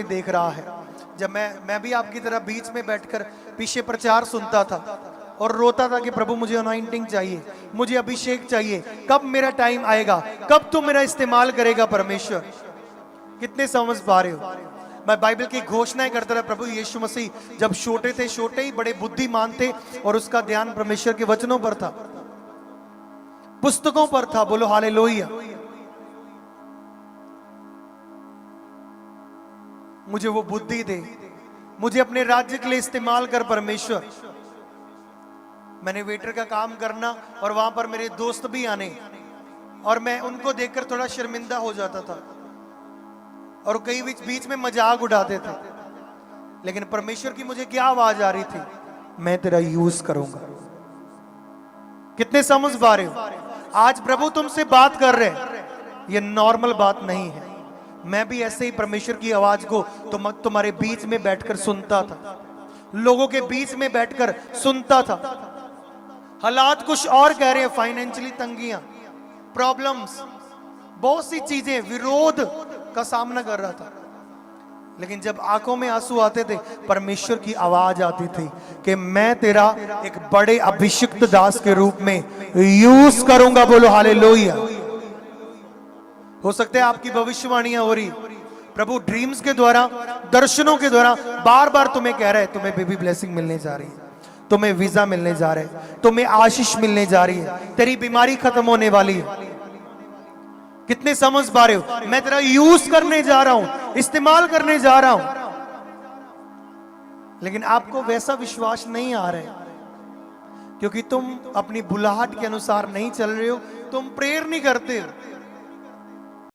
देख रहा है। जब मैं भी आपकी तरह बीच में बैठकर पीछे प्रचार सुनता था और रोता था कि प्रभु मुझे अनॉइंटिंग चाहिए, मुझे अभिषेक चाहिए, कब मेरा टाइम आएगा, कब तू मेरा इस्तेमाल करेगा परमेश्वर। कितने समझ पा रहे हो? मैं बाइबल की घोषणाएं करता था। प्रभु यीशु मसीह जब छोटे थे, छोटे ही बड़े बुद्धिमान थे और उसका ध्यान परमेश्वर के वचनों पर था, पुस्तकों पर था। बोलो हालेलुया। मुझे वो बुद्धि दे, मुझे अपने राज्य के लिए इस्तेमाल कर परमेश्वर। मैंने वेटर का काम करना और वहां पर मेरे दोस्त भी आने और मैं उनको देखकर थोड़ा शर्मिंदा हो जाता था और कई बीच में मजाक उड़ाते थे, लेकिन परमेश्वर की मुझे क्या आवाज आ रही थी? मैं तेरा यूज करूंगा। कितने समझ पा रहे हो? आज प्रभु तुमसे बात कर रहे हैं, ये नॉर्मल बात नहीं है। मैं भी ऐसे ही परमेश्वर की आवाज को तुम्हारे बीच में बैठकर सुनता था, लोगों के बीच में बैठकर सुनता था। हालात कुछ और कह रहे हैं, फाइनेंशियली तंगियां, प्रॉब्लम्स, बहुत सी चीजें, विरोध का सामना कर रहा था, लेकिन जब आंखों में आंसू आते थे, परमेश्वर की आवाज आती थी कि मैं तेरा एक बड़े अभिषिक्त दास के रूप में यूज करूंगा। बोलो हालेलुया। हो सकता है आपकी भविष्यवाणियां हो रही, प्रभु ड्रीम्स के द्वारा, दर्शनों के द्वारा बार बार तुम्हें कह रहे हैं, तुम्हें बेबी ब्लेसिंग मिलने जा रही है, तुम्हें वीजा मिलने जा रहे हैं, तुम्हें आशीष मिलने जा रही है, तेरी बीमारी खत्म होने वाली है। कितने समझ पा रहे हो? मैं तेरा यूज करने जा रहा हूं, इस्तेमाल करने जा रहा हूं, लेकिन आपको वैसा विश्वास नहीं आ रहा है क्योंकि तुम अपनी बुलाहट के अनुसार नहीं चल रहे हो, तुम प्रेयर नहीं करते हो।